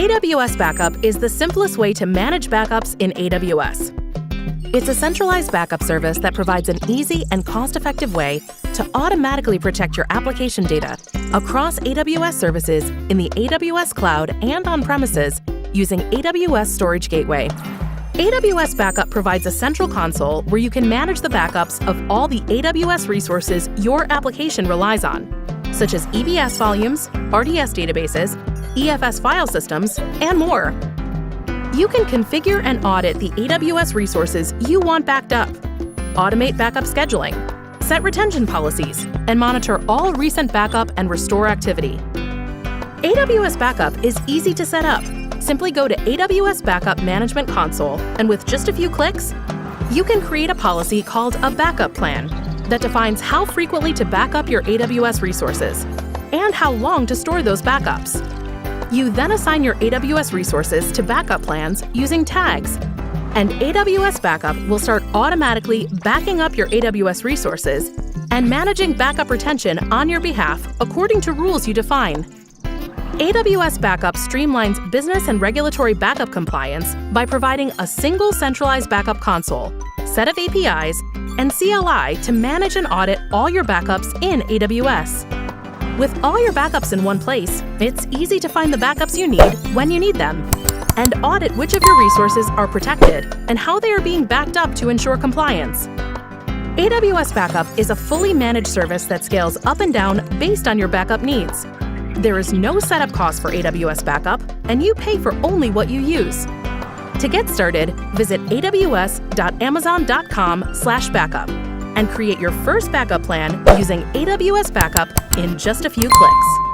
AWS Backup is the simplest way to manage backups in AWS. It's a centralized backup service that provides an easy and cost-effective way to automatically protect your application data across AWS services in the AWS cloud and on-premises using AWS Storage Gateway. AWS Backup provides a central console where you can manage the backups of all the AWS resources your application relies on, such as EBS volumes, RDS databases, EFS file systems, and more. You can configure and audit the AWS resources you want backed up, automate backup scheduling, set retention policies, and monitor all recent backup and restore activity. AWS Backup is easy to set up. Simply go to AWS Backup Management Console, and with just a few clicks, you can create a policy called a backup plan that defines how frequently to back up your AWS resources and how long to store those backups. You then assign your AWS resources to backup plans using tags, and AWS Backup will start automatically backing up your AWS resources and managing backup retention on your behalf according to rules you define. AWS Backup streamlines business and regulatory backup compliance by providing a single centralized backup console, set of APIs, and CLI to manage and audit all your backups in AWS. With all your backups in one place, it's easy to find the backups you need when you need them, and audit which of your resources are protected and how they are being backed up to ensure compliance. AWS Backup is a fully managed service that scales up and down based on your backup needs. There is no setup cost for AWS Backup, and you pay for only what you use. To get started, visit aws.amazon.com/backup and create your first backup plan using AWS Backup in just a few clicks.